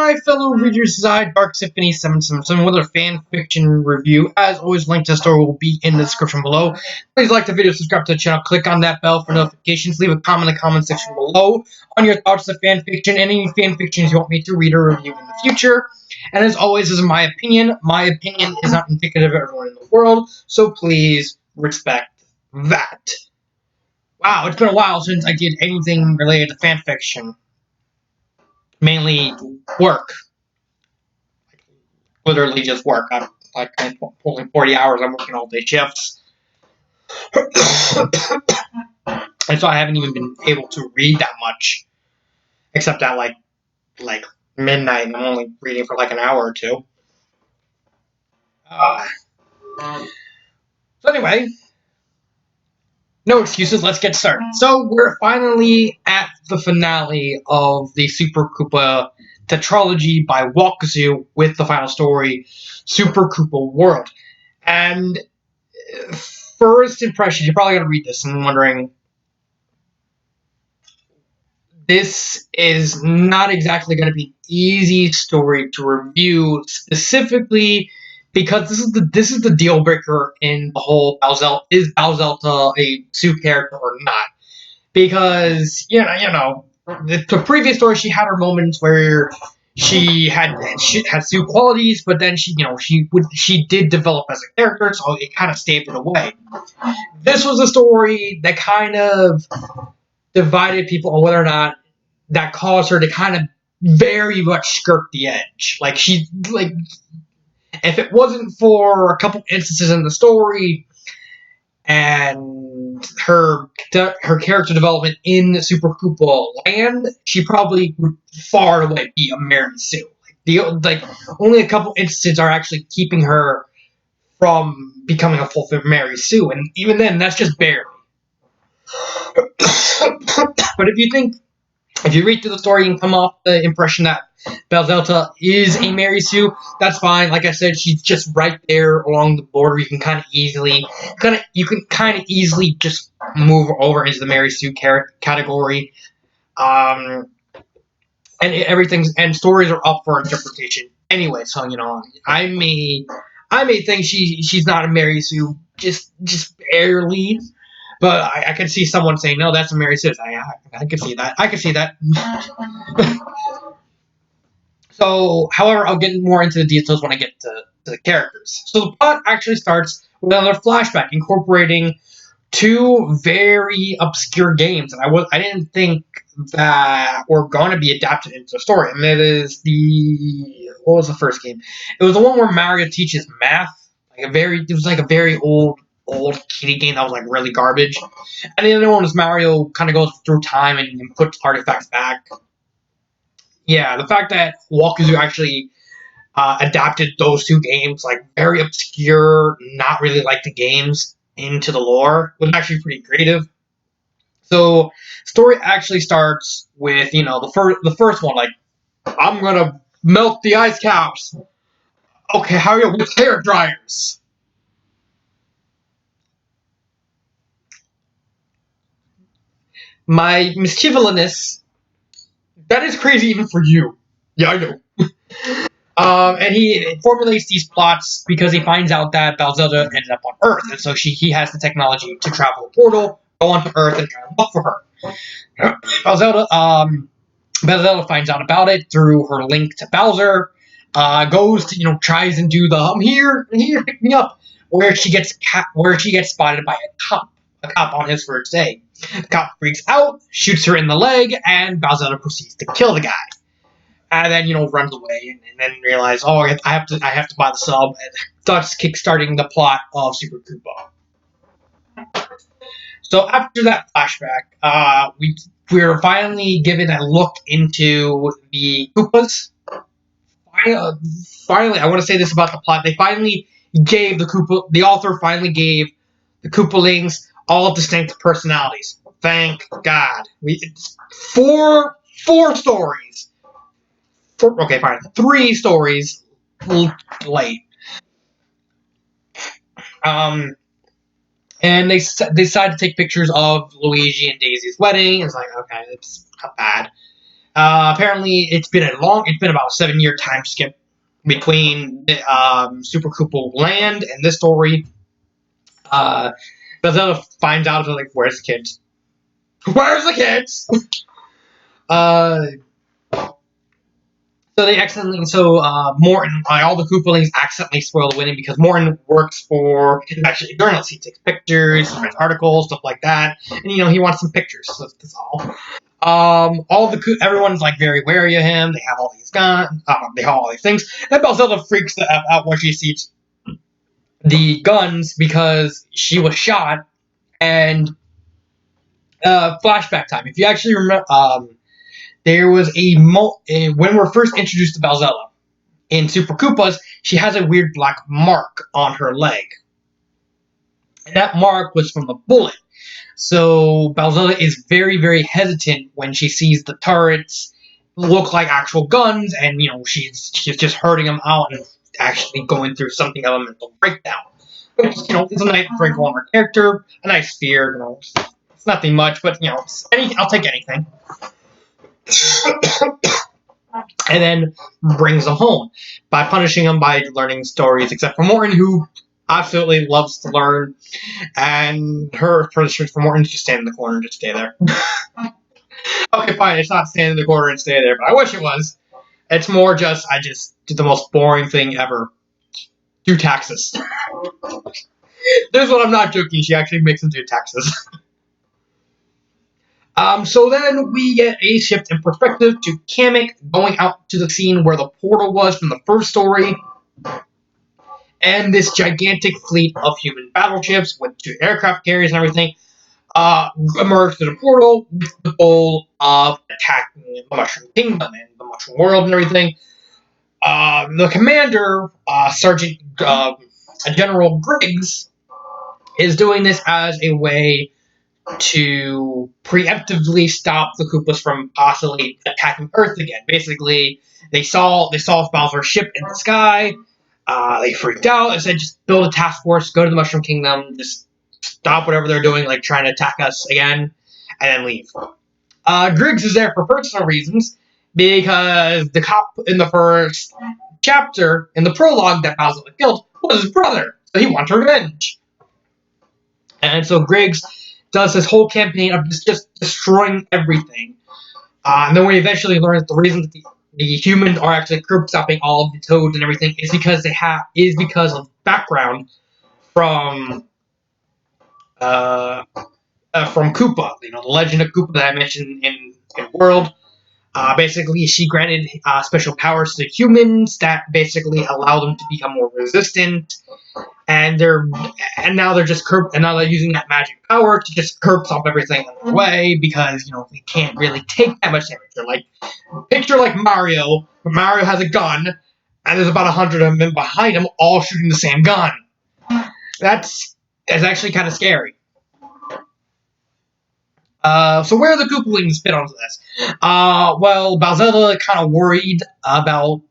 my fellow readers, Dark Symphony 777 with a fan fiction review. As always, link to the story will be in the description below. Please like the video, subscribe to the channel, click on that bell for notifications, leave a comment in the comment section below on your thoughts of fan fiction and any fan fictions you want me to read or review in the future. And as always, this is my opinion. My opinion is not indicative of everyone in the world, so please respect that. Wow, it's been a while since I did anything related to fan fiction. Mainly work. Literally just work. I'm pulling 40 hours. I'm working all day shifts. And so I haven't even been able to read that much. Except at like midnight. I'm only reading for like an hour or two. So anyway, no excuses. Let's get started. So we're finally at the finale of the Super Koopa tetralogy by Walkazoo with the final story, Super Koopa World. And first impressions, you're probably going to read this and wondering, this is not exactly going to be an easy story to review, specifically because this is the deal breaker in the whole Bowzelta. Is Bowzelta a Sue character or not? Because the previous story, she had her moments where she had Sue qualities, but then she did develop as a character, so it kind of staved it away. This was a story that kind of divided people on whether or not that caused her to kind of very much skirt the edge. If it wasn't for a couple instances in the story and her character development in the Super Koopa Land, she probably would far and away be a Mary Sue. Only a couple instances are actually keeping her from becoming a full Mary Sue, and even then, that's just barely. But if you read through the story and come off the impression that Bowzelta is a Mary Sue, that's fine. Like I said, she's just right there along the border. You can kind of easily just move over into the Mary Sue category. And stories are up for interpretation anyway. So I may think she's not a Mary Sue, just barely. But I can see someone saying, no, that's a Mary Sue. I can see that. I can see that. So, however, I'll get more into the details when I get to the characters. So the plot actually starts with another flashback incorporating two very obscure games, and I didn't think that were going to be adapted into the story. And it is what was the first game? It was the one where Mario teaches math. It was like a very old kitty game that was like really garbage. And the other one was Mario kind of goes through time and puts artifacts back. Yeah, the fact that Walkazoo actually adapted those two games, like very obscure, not really like the games, into the lore was actually pretty creative. So, story actually starts with the first one, like, I'm gonna melt the ice caps. Okay, how are you with hair dryers? My mischievousness, that is crazy even for you. Yeah, I know. And he formulates these plots because he finds out that Bowzelta ended up on Earth, and so he has the technology to travel a portal, go onto Earth, and try to look for her. Bowzelta finds out about it through her link to Bowser. Goes to tries and do the I'm here, pick me up, where she gets spotted by a cop on his first day. The cop freaks out, shoots her in the leg, and Bowzelta proceeds to kill the guy. And then runs away, and then realize, oh, I have to buy the sub, and starts kickstarting the plot of Super Koopa. So after that flashback, we're finally given a look into the Koopas. Finally, I want to say this about the plot. The author finally gave the Koopalings all distinct personalities. Thank God. It's four stories. Okay, fine. 3 stories late. And they decide to take pictures of Luigi and Daisy's wedding. It's like, okay, it's not bad. Apparently, it's been about a 7 year time skip between Super Koopa Land and this story. Uh, Bethesda finds out, like, where's the kids? Where's the kids? uh, so they accidentally, Morton, all the Koopalings accidentally spoil the wedding because Morton works for, actually a journalist. He takes pictures, writes articles, stuff like that, and he wants some pictures. So that's all. Everyone's like very wary of him. They have all these guns. They have all these things. And Belzilla freaks the F out when she sees the guns because she was shot. And flashback time. If you actually remember, there was when we're first introduced to Belzilla in Super Koopas, she has a weird black mark on her leg, and that mark was from a bullet. So Balzilla is very, very hesitant when she sees the turrets look like actual guns, and she's just hurting them out and actually going through something of a mental breakdown. Which is a nice wrinkle on her character, a nice fear. It's nothing much, but I'll take anything. And then brings them home by punishing them by learning stories, except for Morton, who absolutely loves to learn, and her punishment for Morton is just stand in the corner and just stay there. Okay, fine, it's not stand in the corner and stay there, but I wish it was. It's more just, I just did the most boring thing ever. Do taxes. This one I'm not joking, she actually makes them do taxes. So then we get a shift in perspective to Kamek going out to the scene where the portal was from the first story. And this gigantic fleet of human battleships with 2 aircraft carriers and everything emerged through the portal with the goal of attacking the Mushroom Kingdom and the Mushroom World and everything. The commander, General Griggs, is doing this as a way to preemptively stop the Koopas from possibly attacking Earth again. Basically, they saw Bowser's ship in the sky. They freaked out and said, just build a task force, go to the Mushroom Kingdom, just stop whatever they're doing, like trying to attack us again, and then leave. Griggs is there for personal reasons, because the cop in the first chapter, in the prologue that Bowser killed, was his brother, so he wants revenge. And so Griggs does this whole campaign of just destroying everything. And then we eventually learn that the reason that the humans are actually curb stopping all of the toads and everything is because because of background from Koopa, the legend of Koopa that I mentioned in World. Basically, she granted special powers to the humans that basically allow them to become more resistant, and now they're using that magic power to just curb stop everything on their way because they can't really take that much damage. Picture like Mario, but Mario has a gun, and there's about 100 of them behind him, all shooting the same gun. That's actually kind of scary. So where are the Koopalings fit onto this? Well, Bowser kind of worried about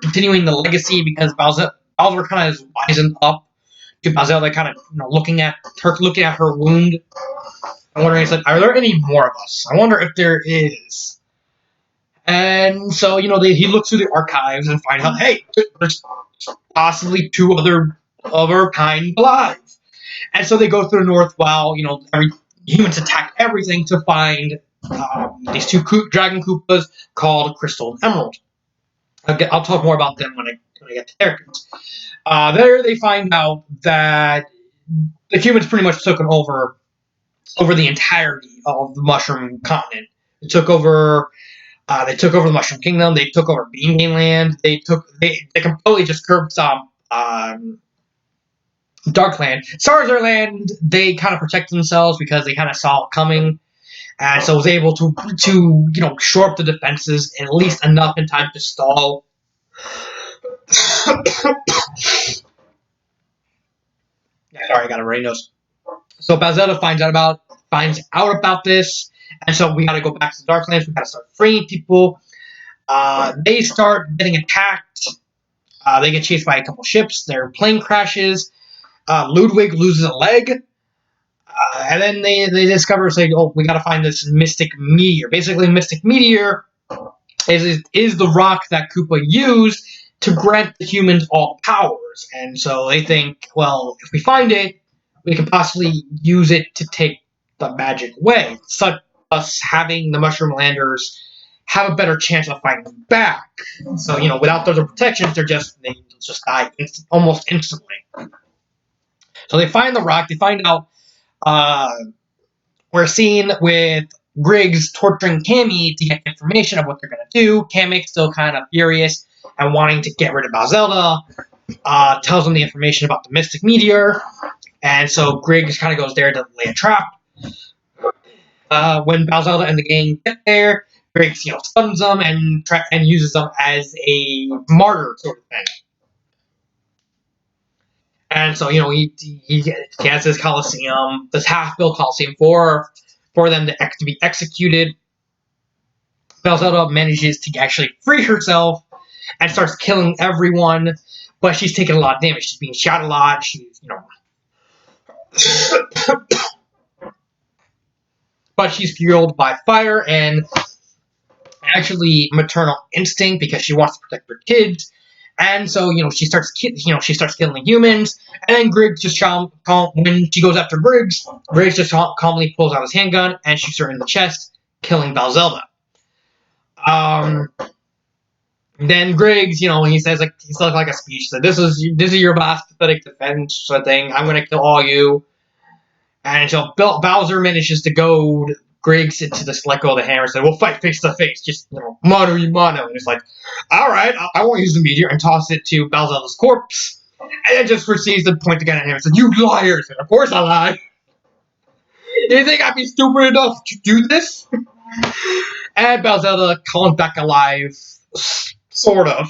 continuing the legacy because Bowser kind of is wising up to Bowser, kind of looking at her wound. I'm wondering, it's like, are there any more of us? I wonder if there is. And so he looks through the archives and finds out, hey, there's possibly 2 other of our kind alive. And so they go through the north while humans attack everything to find these 2 dragon Koopas called Crystal and Emerald. I'll talk more about them when I get to characters. There they find out that the humans pretty much took over the entirety of the Mushroom Continent. They took over the Mushroom Kingdom. They took over Bean Land. They completely just curb stomped Darkland. Starzar Land, they kind of protected themselves because they kind of saw it coming, and so was able to shore up the defenses at least enough in time to stall. Sorry, I got a runny nose. So Bowser finds out about this, and so we got to go back to the Darklands. We got to start freeing people. They start getting attacked. They get chased by a couple ships. Their plane crashes. Ludwig loses a leg. And then they discover, say, oh, we got to find this mystic meteor. Basically, mystic meteor is the rock that Koopa used to grant the humans all powers. And so they think, well, if we find it, we can possibly use it to take the magic away. Such us having the Mushroom Landers have a better chance of fighting back. So, without those protections, they just die almost instantly. So they find the rock. They find out we're seen with Griggs torturing Cammy to get information of what they're going to do. Cammy's still kind of furious and wanting to get rid of Bowselda. Tells them the information about the Mystic Meteor. And so Griggs kind of goes there to lay a trap. When Bowselda and the gang get there, Griggs, stuns them and uses them as a martyr sort of thing. And so, he has this Coliseum, this half-built Coliseum for them to be executed. Bowselda manages to actually free herself and starts killing everyone, but she's taking a lot of damage. She's being shot a lot. She's, but she's fueled by fire and actually maternal instinct because she wants to protect her kids. And so, she starts killing humans. And then Griggs just when she goes after Griggs just calmly pulls out his handgun and shoots her in the chest, killing Bowselda. Then Griggs, he says he's like a speech. So this is your last pathetic defense sort of thing. I'm gonna kill all you. And so Bowser manages to goad Griggs into this let go of the hammer and say, we'll fight face to face, just mano y mano. And it's like, alright, I won't use the meteor, and toss it to Bowser's corpse. And then just proceeds to point the gun at him and says, you liars! And of course I lie. You think I'd be stupid enough to do this? And Bowser comes back alive, sort of.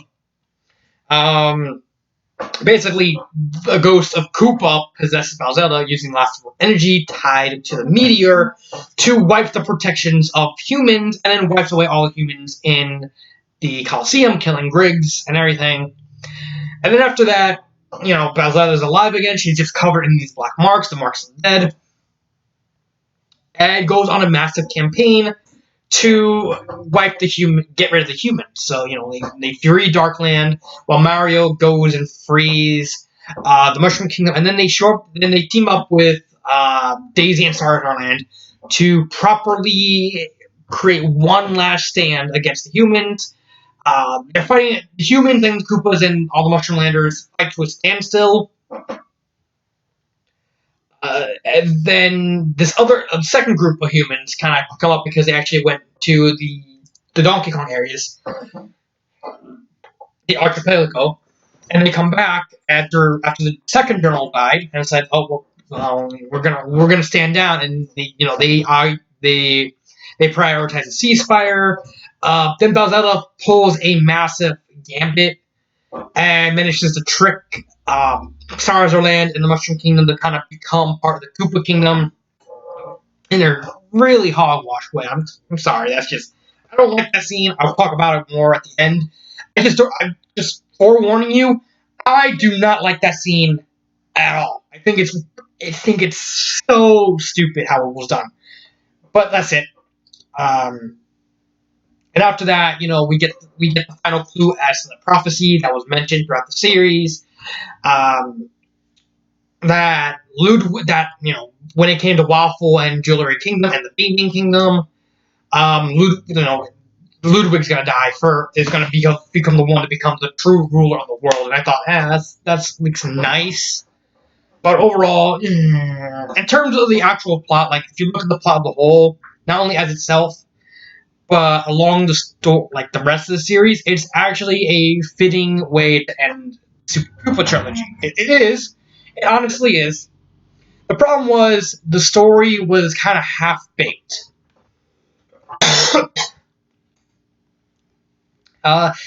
Basically, the ghost of Koopa possesses Bowselda using last energy tied to the meteor to wipe the protections of humans, and then wipes away all the humans in the Coliseum, killing Griggs and everything. And then after that, Bowselda's alive again. She's just covered in these black marks, the marks of the dead, and goes on a massive campaign to get rid of the humans. So, they free Darkland while Mario goes and frees the Mushroom Kingdom, and then they team up with Daisy and Starland to properly create one last stand against the humans. They're fighting the humans and the Koopas and all the Mushroom Landers fight to a standstill. And then this second group of humans kind of come up because they actually went to the Donkey Kong areas, the archipelago, and they come back after the second general died and said, "Oh well, we're gonna stand down." And they prioritize a ceasefire. Then Bowser pulls a massive gambit and manages to trick Land and the Mushroom Kingdom to kind of become part of the Koopa Kingdom in a really hogwash way. I'm sorry, I don't like that scene. I'll talk about it more at the end. I'm just forewarning you, I do not like that scene at all. I think it's so stupid how it was done. But that's it. And after that, we get the final clue as to the prophecy that was mentioned throughout the series. That when it came to Waffle and Jewelry Kingdom and the Beaming Kingdom, Ludwig's gonna die is gonna become the one to become the true ruler of the world. And I thought, that's like nice. But overall, in terms of the actual plot, like if you look at the plot of the whole, not only as itself, but along the the rest of the series, it's actually a fitting way to end Super Koopa trilogy. It is. It honestly is. The problem was the story was kind of half-baked.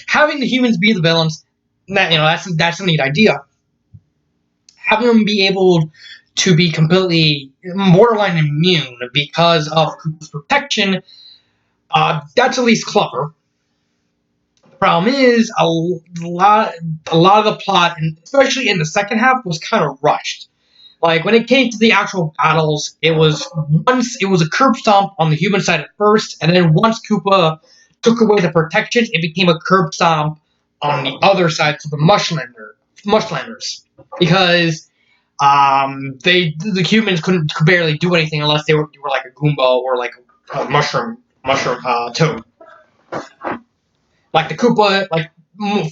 Having the humans be the villains, that's a neat idea. Having them be able to be completely borderline immune because of Koopa's protection, that's at least clever. The problem is a lot of the plot, and especially in the second half, was kind of rushed. Like when it came to the actual battles, it was a curb stomp on the human side at first, and then once Koopa took away the protections, it became a curb stomp on the other side to the Mushlanders, because the humans could barely do anything unless they were like a Goomba or like a mushroom toad. Like the Koopa, like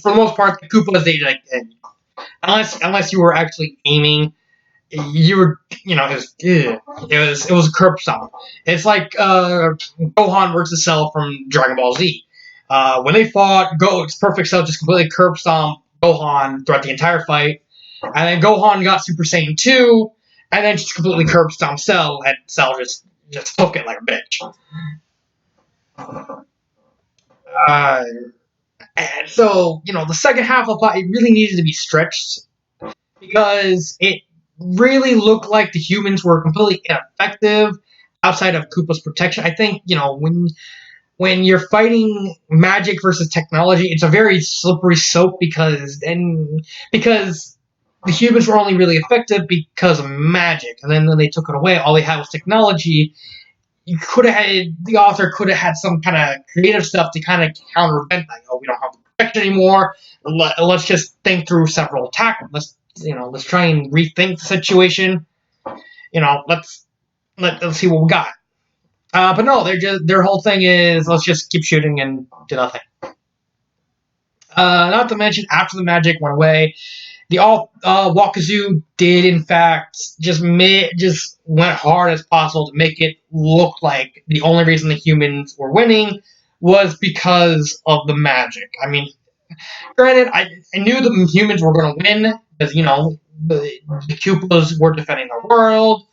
for the most part, the Koopas they like unless you were actually aiming, you were it was a curb stomp. It's like Gohan versus Cell from Dragon Ball Z. When they fought, Go's Perfect Cell just completely curb stomped Gohan throughout the entire fight, and then Gohan got Super Saiyan 2, and then just completely curb stomped Cell, and Cell just took it like a bitch. Uh, and so, the second half of the plot, it really needed to be stretched because it really looked like the humans were completely ineffective outside of Koopa's protection. I think, when you're fighting magic versus technology, it's a very slippery slope because the humans were only really effective because of magic, and then when they took it away, all they had was technology. The author could have had some kind of creative stuff to kind of countervent, like, oh, we don't have the protection anymore. Let's just think through several tactics. Let's try and rethink the situation. Let's see what we got. But no, their whole thing is let's just keep shooting and do nothing. Not to mention, after the magic went away, the Wakazu did in fact just went hard as possible to make it look like the only reason the humans were winning was because of the magic. I mean, granted, I knew the humans were going to win because the Koopas were defending the world.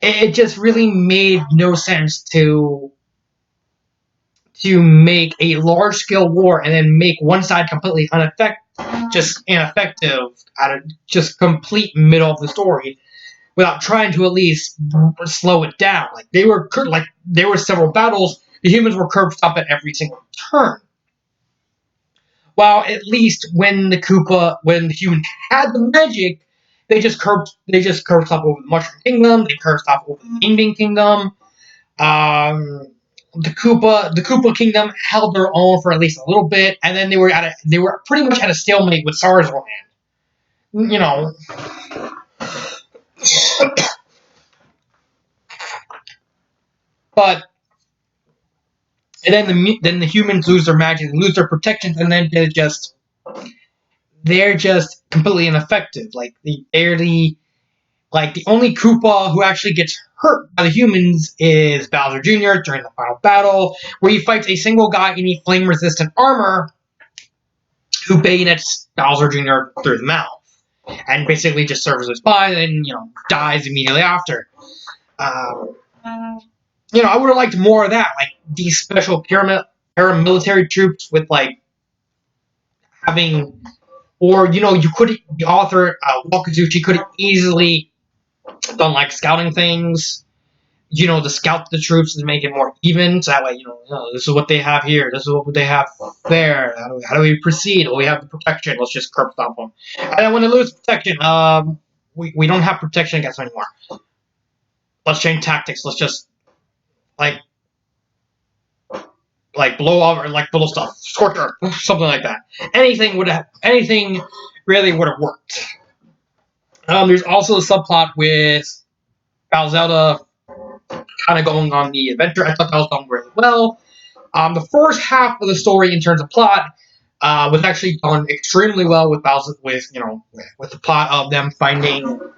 It just really made no sense to make a large scale war and then make one side completely ineffective out of just complete middle of the story without trying to at least slow it down. Like there were several battles, the humans were curb stomped at every single turn. While at least when the human had the magic, they just curb stomped over the Mushroom Kingdom, they curb stomped over the Indian Kingdom. Um, the Koopa Kingdom held their own for at least a little bit, and then they were pretty much at a stalemate with Sarsland. You know, but and then the humans lose their magic, lose their protections, and then they're just completely ineffective. The only Koopa who actually gets hurt by the humans is Bowser Jr. during the final battle, where he fights a single guy in a flame-resistant armor who bayonets Bowser Jr. through the mouth, and basically just serves as spy and dies immediately after. Um, I would have liked more of that, like these special paramilitary troops with like having, or you could the author Wakazuchi could have easily done like scouting things, to scout the troops and make it more even. So that way, this is what they have here, this is what they have there. How do we proceed? Well, we have the protection. Let's just curb stomp them. And then when they lose protection, we don't have protection against them anymore. Let's change tactics. Let's just like blow up or like little stuff, scorcher, something like that. Anything really would have worked. There's also a subplot with Bowzelda kind of going on the adventure. I thought that was done really well. The first half of the story in terms of plot was actually done extremely well with Bowser, with the plot of them trying to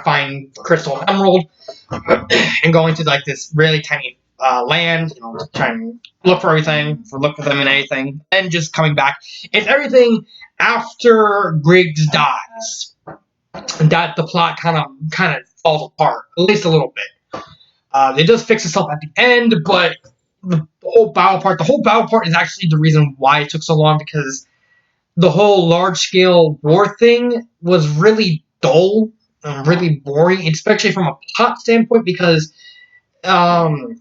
find Crystal and Emerald, and going to like this really tiny land, to try and look for them and anything, and just coming back. It's everything after Griggs dies that the plot kind of falls apart, at least a little bit. It does fix itself at the end, but the whole battle part is actually the reason why it took so long, because the whole large scale war thing was really dull and really boring, especially from a plot standpoint, because it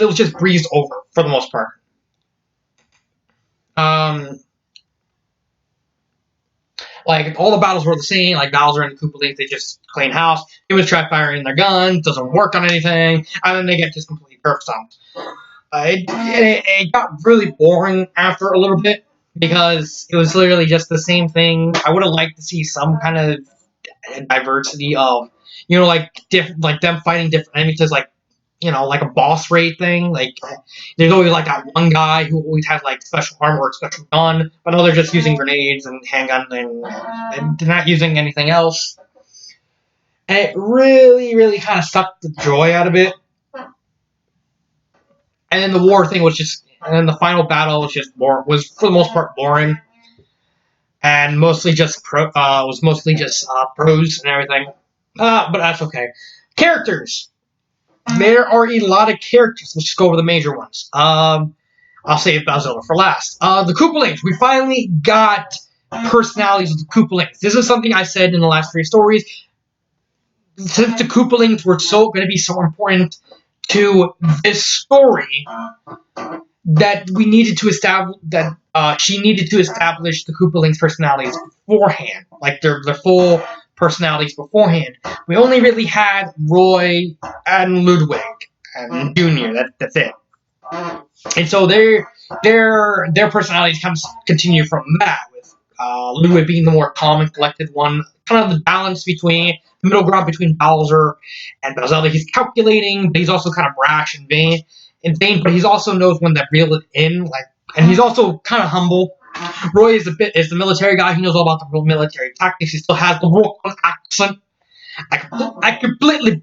was just breezed over for the most part. Um, like all the battles were the same. Like Bowser and Koopa Leaf, they just clean house. Humans try firing their guns, doesn't work on anything, and then they get just completely turf stomped. It got really boring after a little bit because it was literally just the same thing. I would have liked to see some kind of diversity of, like them fighting different enemies, like, like a boss raid thing. Like, there's always like that one guy who always has like special armor or special gun, but no, they're just using grenades and handgun and they're not using anything else. And it really, really kind of sucked the joy out of it. And then the war thing was just, and then the final battle was for the most part boring, and mostly just prose and everything. But that's okay. Characters. There are a lot of characters. Let's just go over the major ones. I'll save Bowzilla for last. The Koopalings. We finally got personalities of the Koopalings. This is something I said in the last 3 stories. Since the Koopalings were going to be so important to this story, that we needed to establish that she needed to establish the Koopalings' personalities beforehand, like their full personalities beforehand. We only really had Roy and Ludwig and Junior. That's it. And so their personalities kind of continue from that, with Ludwig being the more calm and collected one, kind of the balance between the middle ground between Bowser and Bowzilla. He's calculating, but he's also kind of brash and vain. But he also knows when to reel it in, and he's also kind of humble. Roy is the military guy. He knows all about the military tactics. He still has the Brooklyn accent. I completely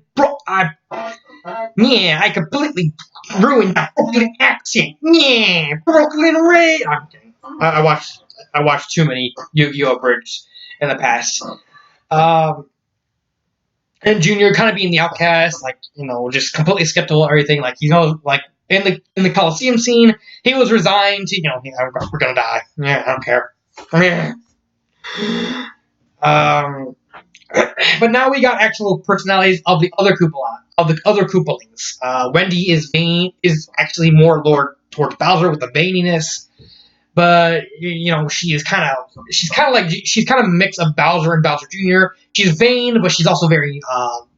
ruined that Brooklyn accent. Yeah, Brooklyn Ray. I'm kidding. I watched too many Yu-Gi-Oh! Bridges in the past. And Junior kind of being the outcast, just completely skeptical of everything. Like, like in the Coliseum scene, he was resigned to, we're gonna die. Yeah, I don't care. But now we got actual personalities of the other Koopalings. Wendy is actually more towards Bowser with the vaininess. But she's kind of a mix of Bowser and Bowser Jr. She's vain, but she's also very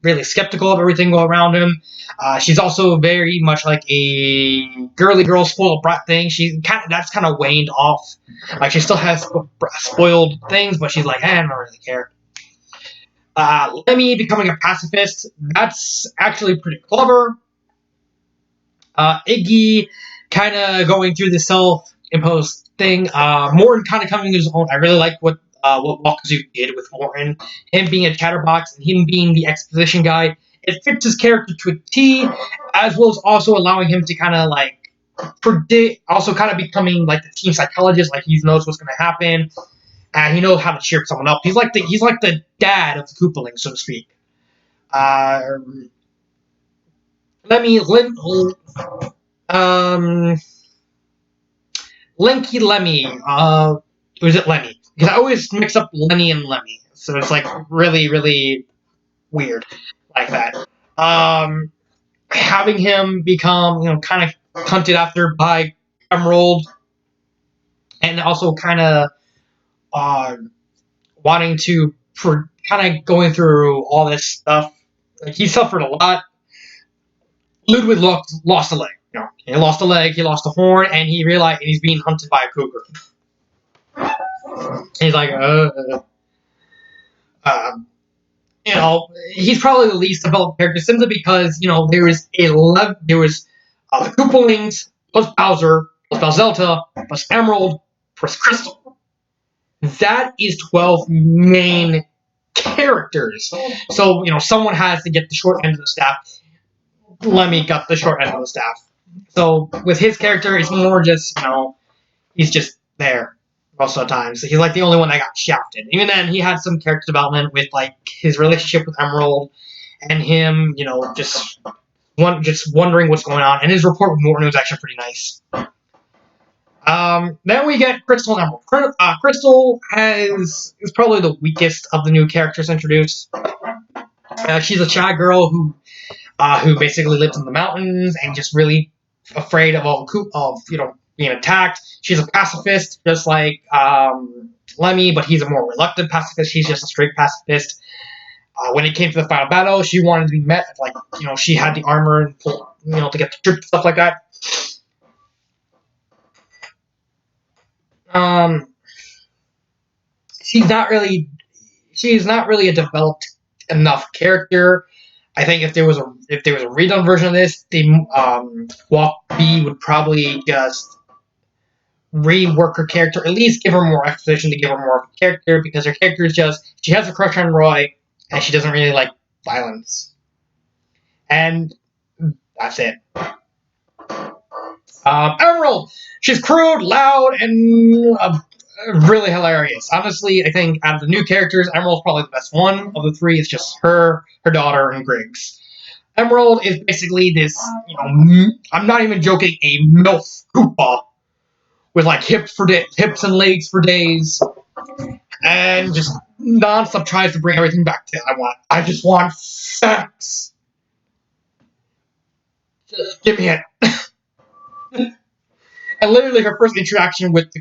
really skeptical of everything going around him. She's also very much like a girly girl spoiled brat thing. That's kind of waned off. Like, she still has spoiled things, but she's like, I don't really care. Lemmy becoming a pacifist. That's actually pretty clever. Iggy kind of going through the self-imposed thing. Morton kind of coming to his own. I really like what Wakazu did with Morton. Him being a chatterbox and him being the exposition guy. It fits his character to a T, as well as also allowing him to kind of predict, also kind of becoming like the team psychologist. Like, he knows what's going to happen, and he knows how to cheer someone up. He's like the dad of the Koopalings, so to speak. Linky Lemmy. Or is it Lemmy? Because I always mix up Lenny and Lemmy, so it's like really, really weird like that. Having him become, kind of hunted after by Emerald, and also kind of wanting to, kind of going through all this stuff. Like, he suffered a lot. Ludwig lost a leg. He lost a leg, he lost a horn, and he realized he's being hunted by a cougar. He's like, he's probably the least developed character simply because, there was the Koopalings plus Bowser plus Bowzelta plus Emerald plus Crystal. That is 12 main characters. So, someone has to get the short end of the staff. Lemmy got the short end of the staff. So with his character, it's more just, he's just there most of the time. So he's like the only one that got shafted. Even then, he had some character development with like his relationship with Emerald and him, just wondering what's going on. And his rapport with Morton was actually pretty nice. Then we get Crystal and Emerald. Crystal is probably the weakest of the new characters introduced. She's a shy girl who basically lives in the mountains and just really afraid of being attacked. She's a pacifist, just like Lemmy, but he's a more reluctant pacifist. He's just a straight pacifist. When it came to the final battle, she wanted to be met. Like, she had the armor and to get the trip, stuff like that. Um, she's not really a developed enough character. I think if there was a redone version of this, Walk B would probably just rework her character, at least give her more exposition to give her more of a character, because her character is just, she has a crush on Roy, and she doesn't really like violence. And that's it. Emerald! She's crude, loud, and really hilarious. Honestly, I think out of the new characters, Emerald's probably the best one of the three. It's just her daughter, and Griggs. Emerald is basically this, I'm not even joking, a MILF Koopa with like hips and legs for days, and just nonstop tries to bring everything back to I just want sex. Just give me it. And literally her first interaction with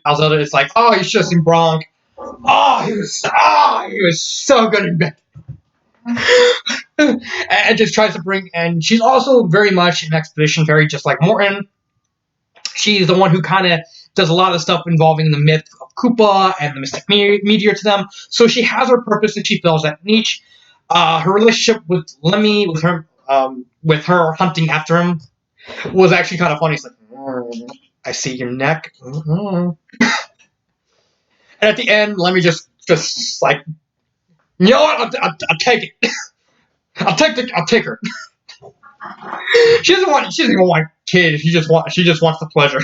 Alzelda is like, oh, he's just in Bronx. Oh, he was so good in bed. And just tries to bring, and she's also very much an exposition fairy, just like Morton. She's the one who kind of does a lot of stuff involving the myth of Koopa and the mystic meteor to them. So she has her purpose and she fills that niche. Her relationship with Lemmy, with her hunting after him, was actually kind of funny. It's like, I see your neck. And at the end, Lemmy just like, you know what? I'll take it. I'll take her. She doesn't even want kids. She just wants the pleasure.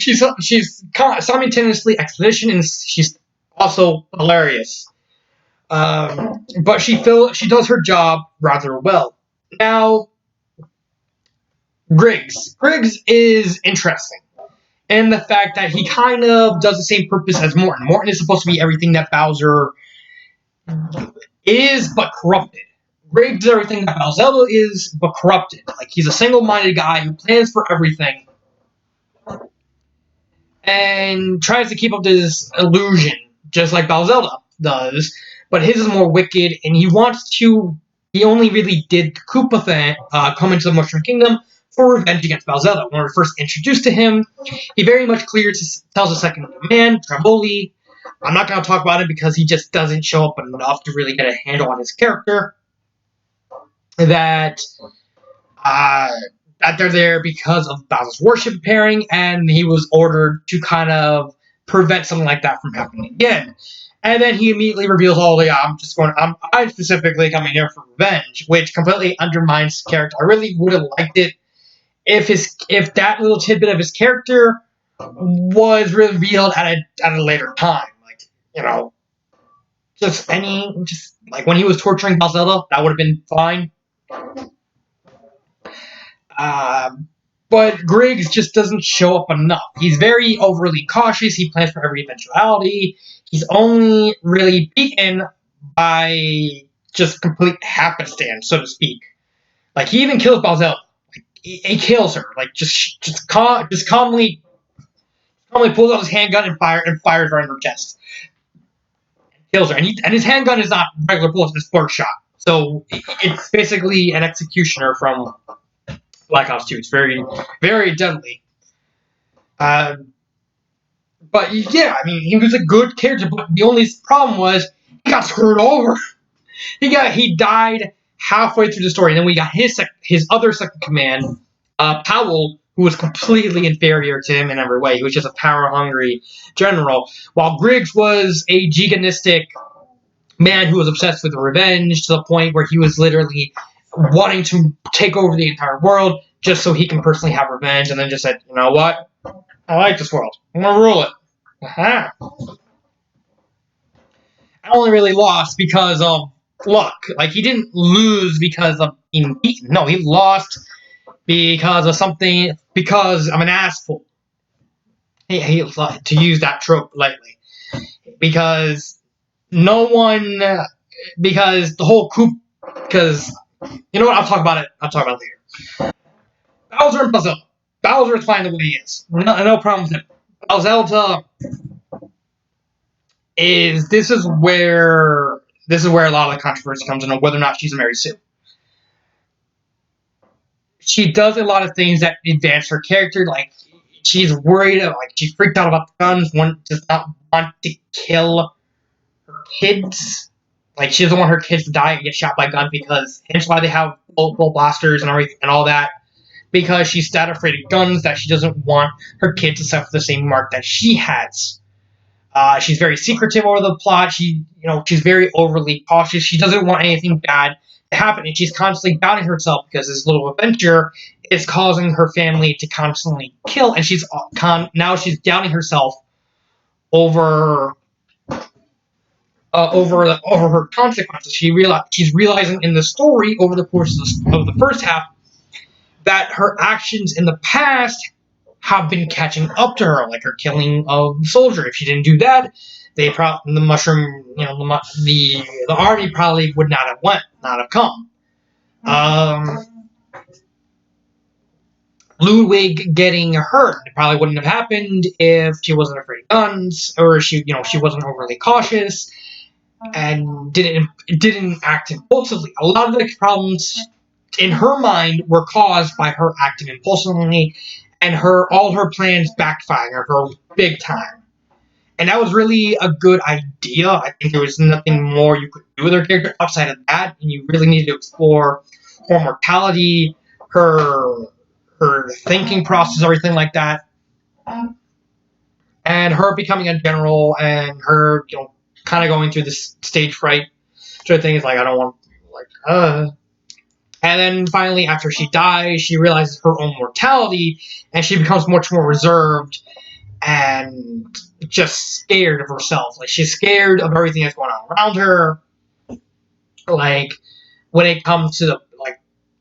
She's simultaneously exposition and she's also hilarious. But she does her job rather well. Now, Griggs is interesting in the fact that he kind of does the same purpose as Morton. Morton is supposed to be everything that Bowser is, but corrupted. Griggs is everything that Bowser is, but corrupted. Like, he's a single-minded guy who plans for everything and tries to keep up this illusion, just like Bowser does. But his is more wicked, and he only really did the Koopa thing, come into the Mushroom Kingdom for revenge against Bowser. When we're first introduced to him, he very much tells the second command, Tramboli. I'm not going to talk about it because he just doesn't show up enough to really get a handle on his character. That they're there because of Bowser's worship pairing, and he was ordered to kind of prevent something like that from happening again. And then he immediately reveals, I'm specifically coming here for revenge, which completely undermines his character. I really would have liked it if that little tidbit of his character was revealed at a later time. Like, just like when he was torturing Bowser, that would have been fine. But Griggs just doesn't show up enough. He's very overly cautious. He plans for every eventuality. He's only really beaten by just complete happenstance, so to speak. Like, he even kills Bowser. Like, he kills her. Like, just calmly pulls out his handgun and fires her in her chest. Kills her. And his handgun is not regular bullets, it's birdshot. So it's basically an executioner from Black Ops 2. It's very, very deadly. But yeah, I mean, he was a good character, but the only problem was he got screwed over. He died halfway through the story, and then we got his other second command, Powell, who was completely inferior to him in every way. He was just a power-hungry general, while Griggs was a gigantistic man who was obsessed with revenge to the point where he was literally wanting to take over the entire world just so he can personally have revenge, and then just said, you know what? I like this world. I'm going to rule it. Aha. I only really lost because of luck. Like, he didn't lose because of being beaten. No, he lost because of something, because I'm an asshole. To use that trope lightly. Because the whole because, you know what, I'll talk about it later. Bowser and Bowser. Bowser is fine the way he is. No problem with him. Bowser this is where a lot of the controversy comes in on whether or not she's a Mary Sue. she does a lot of things that advance her character. Like she's worried, like she's freaked out about the guns. One does not want to kill her kids. Like she doesn't want her kids to die and get shot by guns because hence why they have multiple blasters and everything and all that. Because she's that afraid of guns that she doesn't want her kids to suffer the same mark that she has. She's very secretive over the plot. She's very overly cautious. She doesn't want anything bad to happen, and she's constantly doubting herself because this little adventure is causing her family to constantly kill, and now she's doubting herself over over her consequences. She's realizing in the story over the course of the first half that her actions in the past have been catching up to her, like her killing of the soldier. If she didn't do that, the army probably would not have come. Ludwig getting hurt probably wouldn't have happened if she wasn't afraid of guns, or she wasn't overly cautious and didn't act impulsively. A lot of the problems in her mind were caused by her acting impulsively, and all her plans backfiring her big time. And that was really a good idea. I think there was nothing more you could do with her character outside of that, and you really needed to explore her mortality, her thinking process, everything like that, and her becoming a general, and her kind of going through this stage fright sort of thing. Is like I don't want And then finally, after she dies, she realizes her own mortality, and she becomes much more reserved and just scared of herself. Like she's scared of everything that's going on around her. Like when it comes to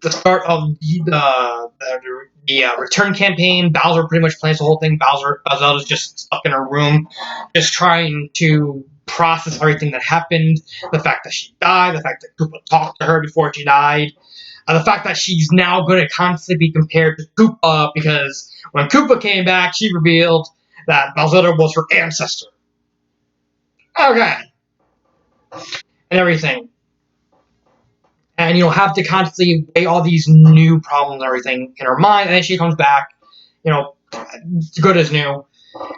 the start of the return campaign, Bowser pretty much plans the whole thing. Bowser's just stuck in her room, just trying to process everything that happened. The fact that she died, the fact that Koopa talked to her before she died, the fact that she's now going to constantly be compared to Koopa because when Koopa came back, she revealed that Bowser was her ancestor. Okay. And everything. And, have to constantly weigh all these new problems and everything in her mind. And then she comes back, good as new.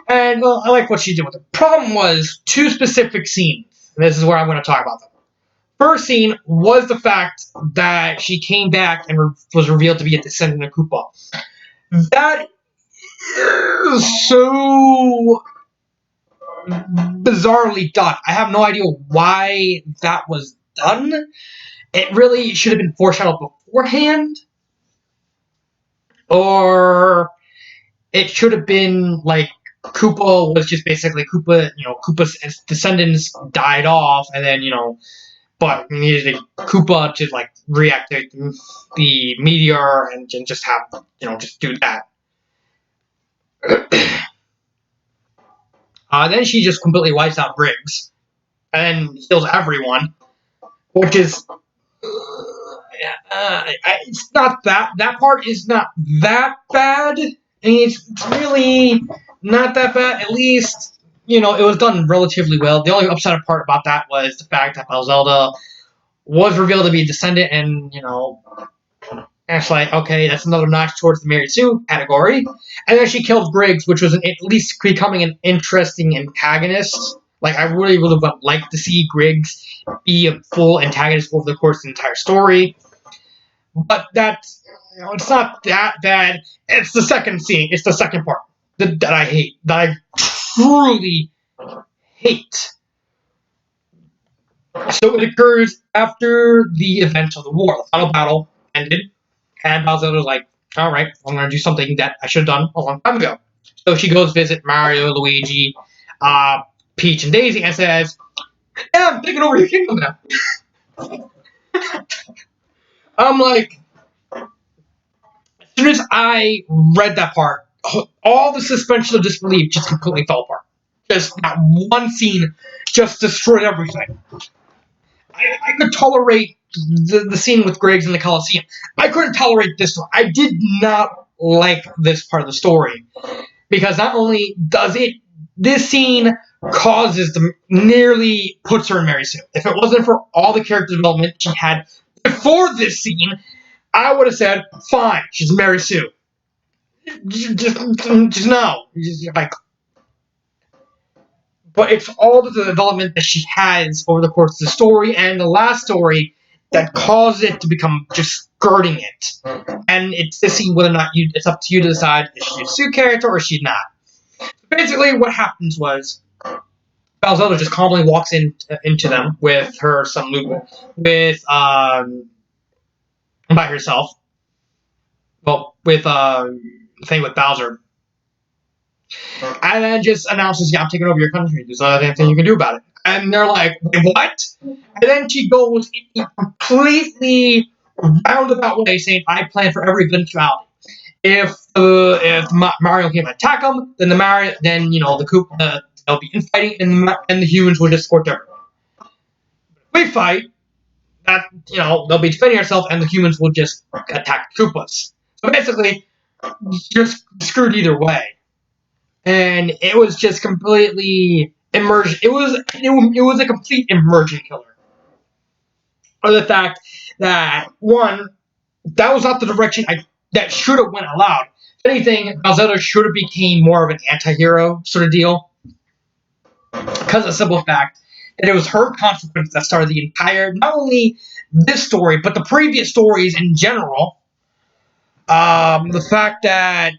And, well, I like what she did with it. The problem was two specific scenes. And this is where I'm going to talk about them. First scene was the fact that she came back and was revealed to be a descendant of Koopa. That is so bizarrely done. I have no idea why that was done. It really should have been foreshadowed beforehand. Or it should have been like Koopa was just basically Koopa's descendants died off, and then, but needed Koopa to reactivate the meteor and just have just do that. Then she just completely wipes out Briggs and kills everyone, which is it's not that part is not that bad. I mean, it's really not that bad. At least it was done relatively well. The only upside part about that was the fact that Zelda was revealed to be a descendant, and it's like, okay, that's another notch towards the Mary Sue category. And then she killed Briggs, which was at least becoming an interesting antagonist. Like, I really would have liked to see Briggs be a full antagonist over the course of the entire story. But that's, it's not that bad. It's the second scene. It's the second part that I hate. That I truly hate. So it occurs after the events of the war. The final battle ended, and Bowser was like, alright, I'm going to do something that I should have done a long time ago. So she goes visit Mario, Luigi, Peach, and Daisy, and says, yeah, I'm taking over your kingdom now. I'm like, as soon as I read that part, all the suspension of disbelief just completely fell apart. Just that one scene just destroyed everything. I could tolerate the scene with Griggs in the Coliseum. I couldn't tolerate this one. I did not like this part of the story. Because not only does this scene nearly puts her in Mary Sue. If it wasn't for all the character development she had before this scene, I would have said, fine, she's Mary Sue. Just no. Just, like, but it's all the development that she has over the course of the story and the last story that caused it to become just skirting it. And it's to see whether or not it's up to you to decide if she's a Sue character or she's not. Basically, what happens was Balzelda just calmly walks into them with her son Luke, by herself. Well, with thing with Bowser, and then just announces, "Yeah, I'm taking over your country. There's not anything you can do about it." And they're like, "Wait, what?" And then she goes in a completely roundabout way, saying, "I plan for every eventuality. If Mario came to attack them, then the Koopa they'll be infighting, and the humans will just scorch everyone. If we fight, that they'll be defending ourselves, and the humans will just attack the Koopas. So basically, you're screwed either way." And it was just completely immersion. It was a complete immersion killer. Or the fact that one, that was not the direction that should have went allowed. If anything, Balzetta should have became more of an anti-hero sort of deal. Because of the simple fact that it was her consequence that started the entire, not only this story, but the previous stories in general. The fact that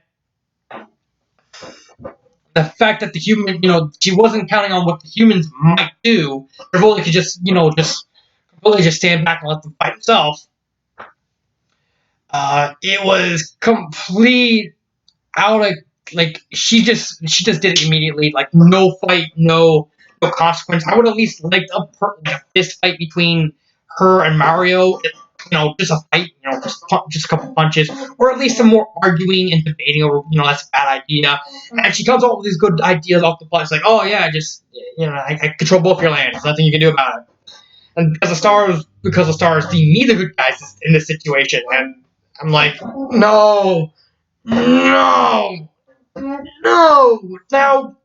the human, she wasn't counting on what the humans might do. Rivoli could just completely just stand back and let them fight themselves. It was complete out of, like, she just did it immediately. Like, no fight, no consequence. I would at least liked a fist fight between her and Mario. Just a fight. Just a couple punches, or at least some more arguing and debating over. That's a bad idea. And she comes up with these good ideas off the fly. It's like, oh yeah, just I control both your lands. There's nothing you can do about it. And because the stars deem me the good guys in this situation, and I'm like, no, no, no. Now,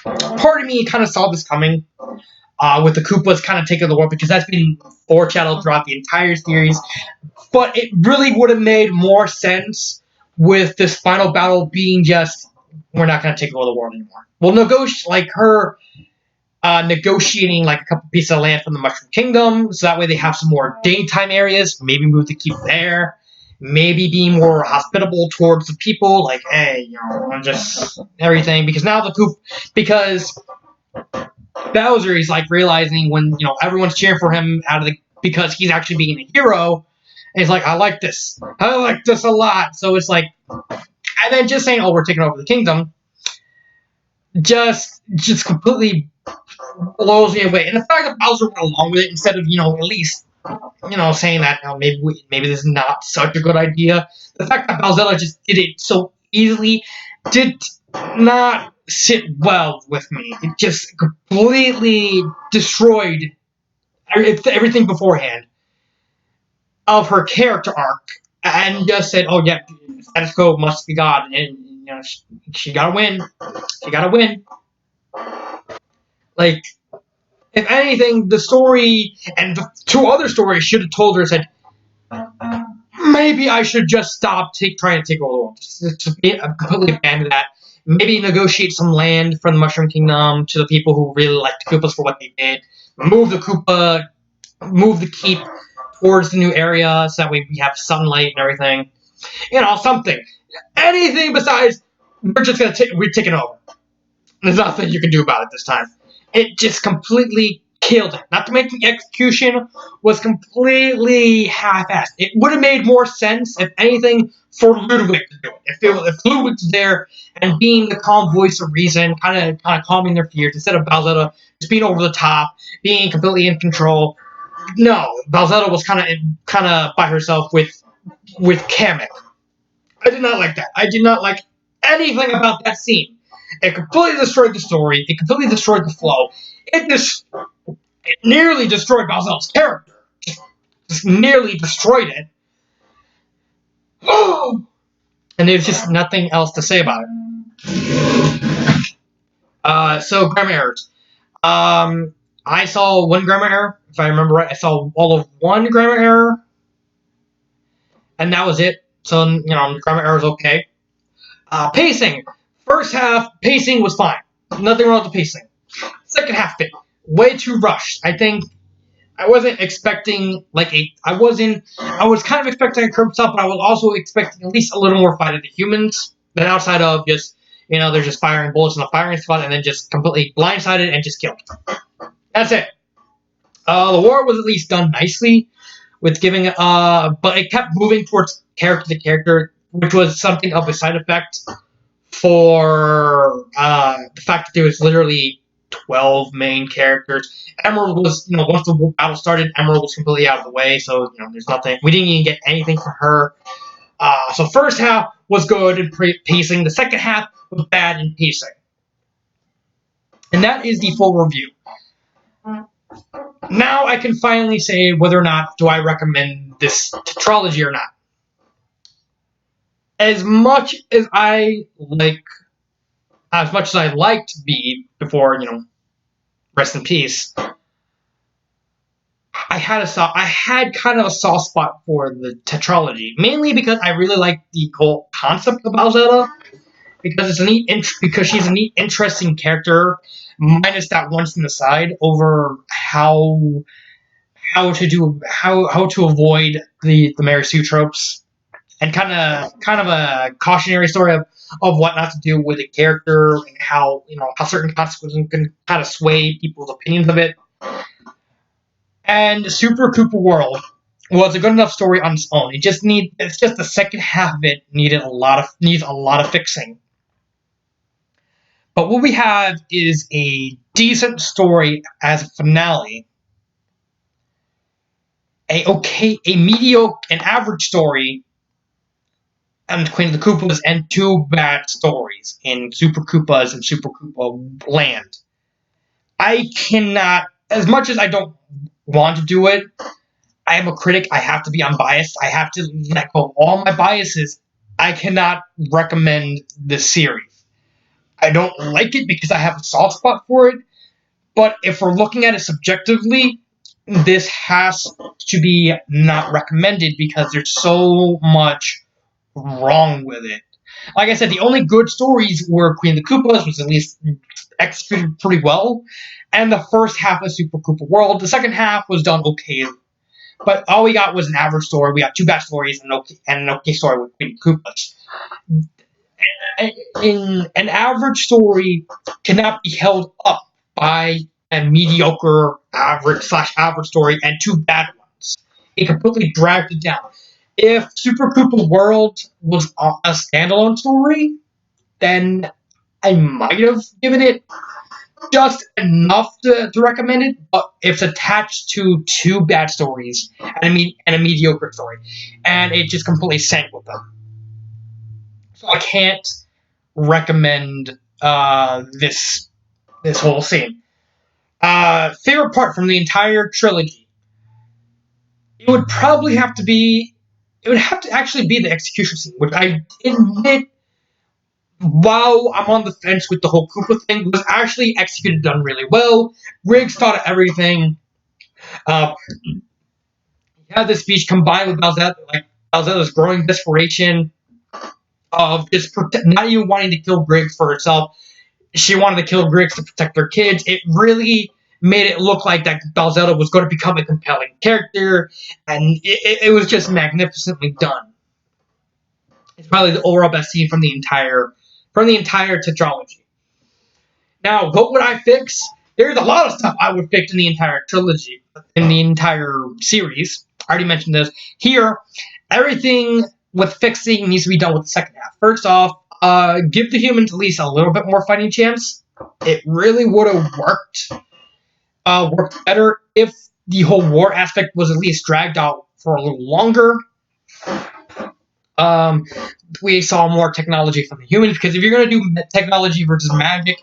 part of me kind of saw this coming, with the Koopas kind of taking the world, because that's been foreshadowed throughout the entire series. But it really would have made more sense with this final battle being just, we're not going to take over the world anymore. We'll negotiate, like her negotiating like a couple pieces of land from the Mushroom Kingdom, so that way they have some more daytime areas. Maybe move the keep there. Maybe be more hospitable towards the people. Like, hey, just everything, because now because Bowser is like realizing when everyone's cheering for him because he's actually being a hero. And he's like, I like this a lot. So it's like, and then just saying, oh, we're taking over the kingdom, just completely blows me away. And the fact that Bowser went along with it instead of, at least, saying that, maybe this is not such a good idea. The fact that Bowser just did it so easily did not sit well with me. It just completely destroyed everything beforehand of her character arc, and just said, oh yeah, status quo must be God. And, she gotta win. She gotta win. Like, if anything, the story and the two other stories should have told her, said, maybe I should just stop trying to take over the world. Just completely abandon that. Maybe negotiate some land from the Mushroom Kingdom to the people who really like the Koopas for what they did. Move the keep towards the new area, so that way we have sunlight and everything. Something. Anything besides, we're taking over. There's nothing you can do about it this time. It just completely killed it. Not to mention, the execution was completely half-assed. It would have made more sense, if anything, for Ludwig to do it. If Ludwig's there and being the calm voice of reason, kind of calming their fears, instead of Bowsetta just being over the top, being completely in control. No, Bowsetta was kind of by herself with Kamek. I did not like that. I did not like anything about that scene. It completely destroyed the story. It completely destroyed the flow. It nearly destroyed Bowser's character. Just nearly destroyed it. And there's just nothing else to say about it. So grammar errors. I saw one grammar error, if I remember right. I saw all of one grammar error. and that was it. So grammar error was okay. Pacing. First half pacing was fine. Nothing wrong with the pacing. Second half bit way too rushed. I think I wasn't expecting like a. I wasn't. I was kind of expecting a curb stop, but I was also expecting at least a little more fight of the humans than outside of just they're just firing bullets in the firing spot and then just completely blindsided and just killed. That's it. The war was at least done nicely with giving but it kept moving towards character to character, which was something of a side effect for the fact that there was literally 12 main characters. Emerald was, once the battle started, Emerald was completely out of the way, so, there's nothing. We didn't even get anything from her. So first half was good in pacing. The second half was bad in pacing. And that is the full review. Now I can finally say whether or not do I recommend this tetralogy or not. As much as I liked Bede before, rest in peace, I had kind of a soft spot for the tetralogy, mainly because I really like the whole concept of Bowsetta, because because she's a neat, interesting character, minus that one thing aside over how to avoid the Mary Sue tropes, and kind of a cautionary story of what not to do with a character and how how certain consequences can kind of sway people's opinions of it. And Super Koopa World was a good enough story on its own. It's just the second half of it needs a lot of fixing. But what we have is a decent story as a finale, an average story, and Queen of the Koopas, and two bad stories in Super Koopas and Super Koopa Land. I cannot, as much as I don't want to do it, I am a critic. I have to be unbiased. I have to let go of all my biases. I cannot recommend this series. I don't like it because I have a soft spot for it, but if we're looking at it subjectively, this has to be not recommended because there's so much wrong with it. Like I said, the only good stories were Queen of the Koopas, was at least executed pretty well, and the first half of Super Koopa World. The second half was done okay, but all we got was an average story. We got two bad stories and an okay story with Queen of the Koopas. In an average story cannot be held up by a mediocre average story and two bad ones. It completely dragged it down. If Super Koopa World was a standalone story, then I might have given it just enough to recommend it, but it's attached to two bad stories and a mediocre story, and it just completely sank with them. So I can't recommend this whole scene. Favorite part from the entire trilogy? It would have to actually be the execution scene, which I admit, while I'm on the fence with the whole Koopa thing, was actually done really well. Riggs thought of everything. He had this speech combined with Balzetta's growing desperation of just not even wanting to kill Griggs for herself. She wanted to kill Griggs to protect her kids. It really made it look like that Balzetta was going to become a compelling character, and it was just magnificently done. It's probably the overall best scene from the entire tetralogy. Now, what would I fix? There's a lot of stuff I would fix in the entire trilogy, in the entire series. I already mentioned this. Here, everything with fixing needs to be done with the second half. First off, give the humans at least a little bit more fighting chance. It really would have worked better if the whole war aspect was at least dragged out for a little longer. We saw more technology from the humans, because if you're going to do technology versus magic,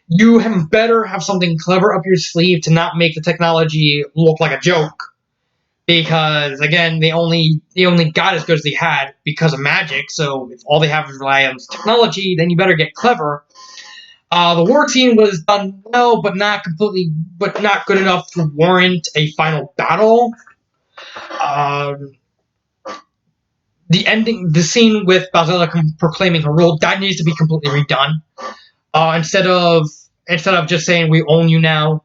you better have something clever up your sleeve to not make the technology look like a joke. Because again, they only got as good as they had because of magic. So if all they have is rely on technology, then you better get clever. The war scene was done well, but not good enough to warrant a final battle. the ending, the scene with Bowsella proclaiming her rule, that needs to be completely redone. Instead of just saying we own you now,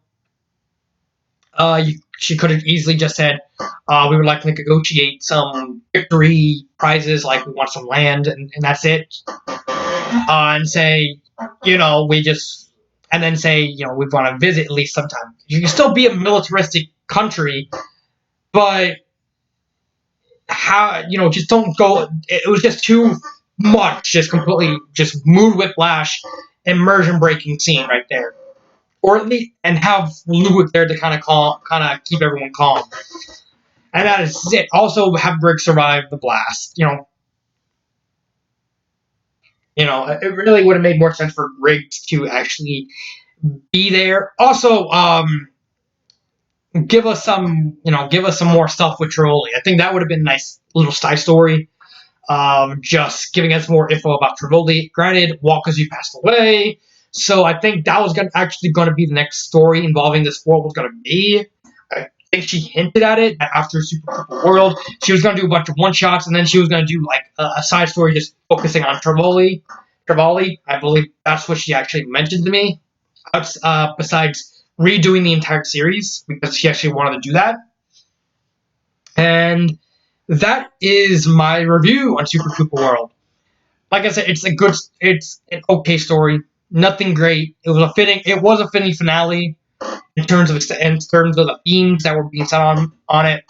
she could have easily just said, we would like to negotiate some victory prizes, like we want some land, and that's it. And say, we just, and then say, we want to visit at least sometime. You can still be a militaristic country, but how, just don't go. It was just too much, just completely, just mood whiplash, immersion breaking scene right there. Or at least, and have Luke there to kind of keep everyone calm. And that is it. Also, have Greg survive the blast. It really would have made more sense for Griggs to actually be there. Also, give us some more stuff with Trivoli. I think that would have been a nice little side story. Just giving us more info about Trivoli. Granted, Wakazu passed away, so I think that was actually going to be the next story involving this world was going to be. I think she hinted at it after Super Purple World. She was going to do a bunch of one shots, and then she was going to do like a side story just focusing on Trivoli. I believe that's what she actually mentioned to me. Besides redoing the entire series, because she actually wanted to do that. And that is my review on Super Koopa World. Like I said, it's an okay story. Nothing great. It was a fitting finale in terms of the themes that were being set on it.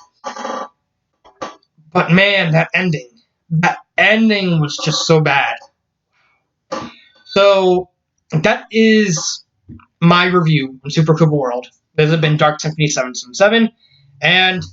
But man, that ending was just so bad. So that is my review on Super Koopa World. This has been Dark Symphony 777, and